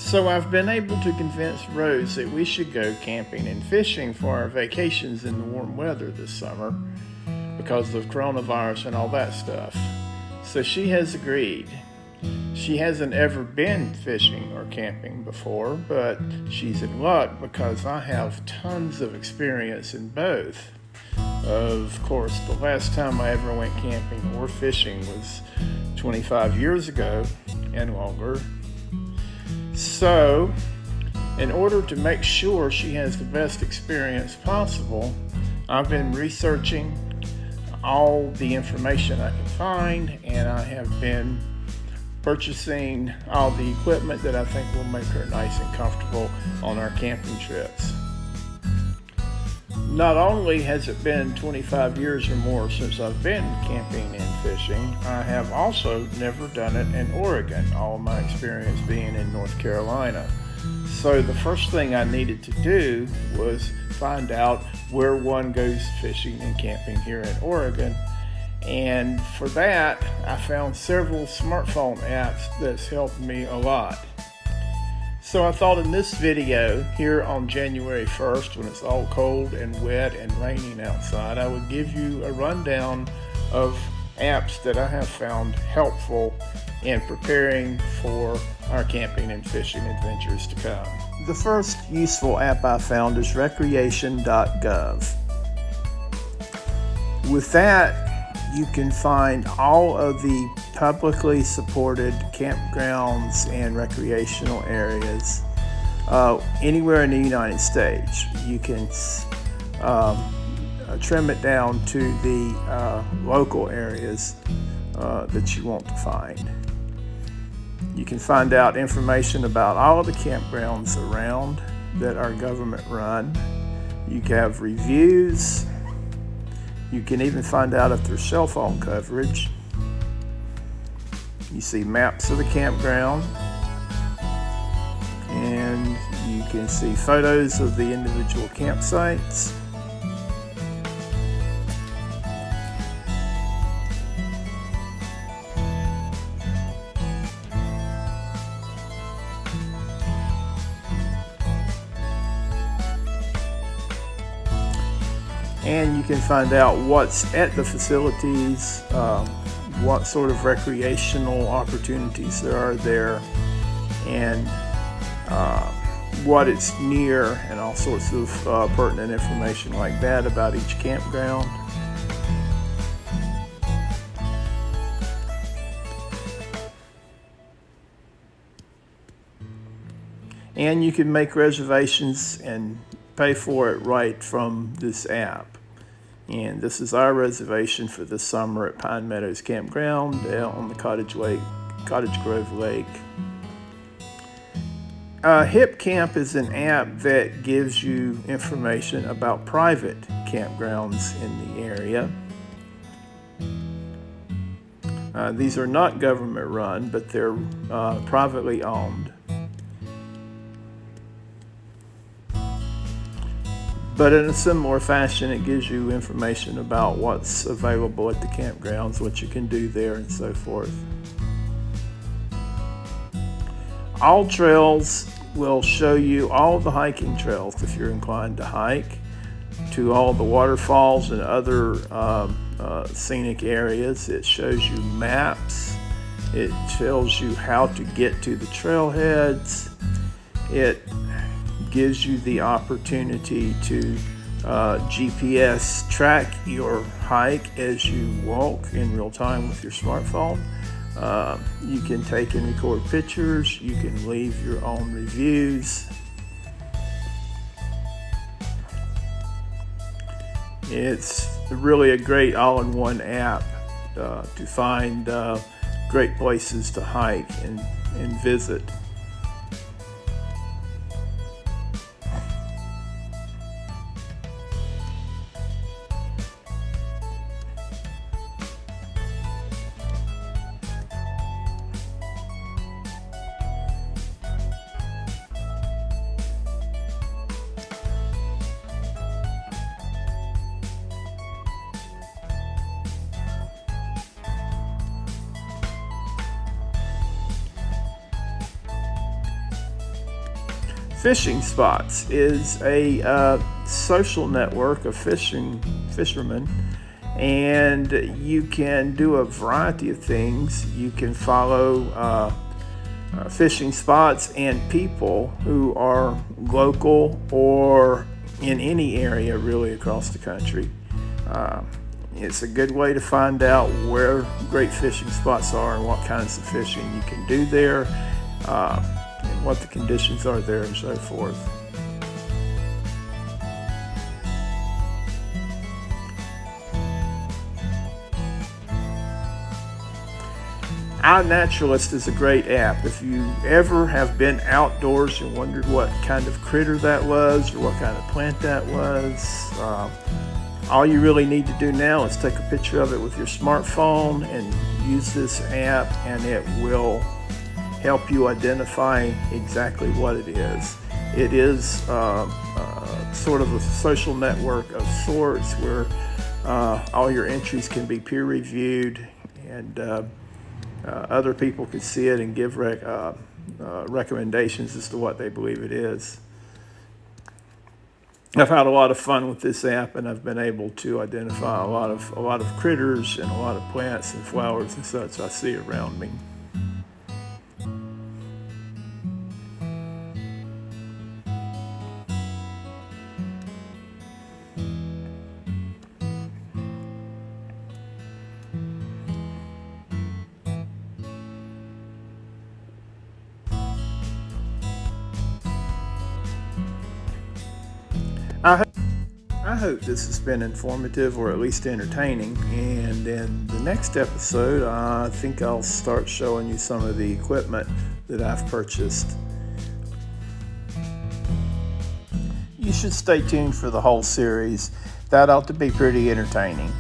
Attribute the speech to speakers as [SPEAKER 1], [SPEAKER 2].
[SPEAKER 1] So I've been able to convince Rose that we should go camping and fishing for our vacations in the warm weather this summer because of coronavirus and all that stuff. So she has agreed. She hasn't ever been fishing or camping before, but she's in luck because I have tons of experience in both. Of course, the last time I ever went camping or fishing was 25 years ago and longer. So, in order to make sure she has the best experience possible, I've been researching all the information I can find, and I have been purchasing all the equipment that I think will make her nice and comfortable on our camping trips. Not only has it been 25 years or more since I've been camping and fishing, I have also never done it in Oregon, all of my experience being in North Carolina. So the first thing I needed to do was find out where one goes fishing and camping here in Oregon. And for that, I found several smartphone apps that's helped me a lot. So I thought in this video, here on January 1st, when it's all cold and wet and raining outside, I would give you a rundown of apps that I have found helpful in preparing for our camping and fishing adventures to come. The first useful app I found is Recreationgov. With that, you can find all of the publicly supported campgrounds and recreational areas anywhere in the United States. You can trim it down to the local areas that you want to find. You can find out information about all of the campgrounds around that are government run. You can have reviews. You can even find out if there's cell phone coverage. You see maps of the campground, and you can see photos of the individual campsites. And you can find out what's at the facilities, what sort of recreational opportunities there are there, and what it's near, and all sorts of pertinent information like that about each campground. And you can make reservations and pay for it right from this app. And this is our reservation for this summer at Pine Meadows Campground on the Cottage Grove Lake. HipCamp is an app that gives you information about private campgrounds in the area. These are not government run, but they're privately owned. But in a similar fashion, it gives you information about what's available at the campgrounds, what you can do there, and so forth. All Trails will show you all the hiking trails if you're inclined to hike, to all the waterfalls and other scenic areas. It shows you maps. It tells you how to get to the trailheads. It gives you the opportunity to GPS track your hike as you walk in real time with your smartphone. You can take and record pictures. You can leave your own reviews. It's really a great all-in-one app to find great places to hike and visit. Fishing Spots is a social network of fishermen, and you can do a variety of things. You can follow fishing spots and people who are local or in any area really across the country. It's a good way to find out where great fishing spots are and what kinds of fishing you can do there, and what the conditions are there and so forth. iNaturalist is a great app. If you ever have been outdoors and wondered what kind of critter that was or what kind of plant that was, all you really need to do now is take a picture of it with your smartphone and use this app, and it will help you identify exactly what it is. It is sort of a social network of sorts where all your entries can be peer reviewed, and other people can see it and give recommendations as to what they believe it is. I've had a lot of fun with this app, and I've been able to identify a lot of critters and a lot of plants and flowers and such I see around me. I hope this has been informative or at least entertaining, and in the next episode I think I'll start showing you some of the equipment that I've purchased. You should stay tuned for the whole series. That ought to be pretty entertaining.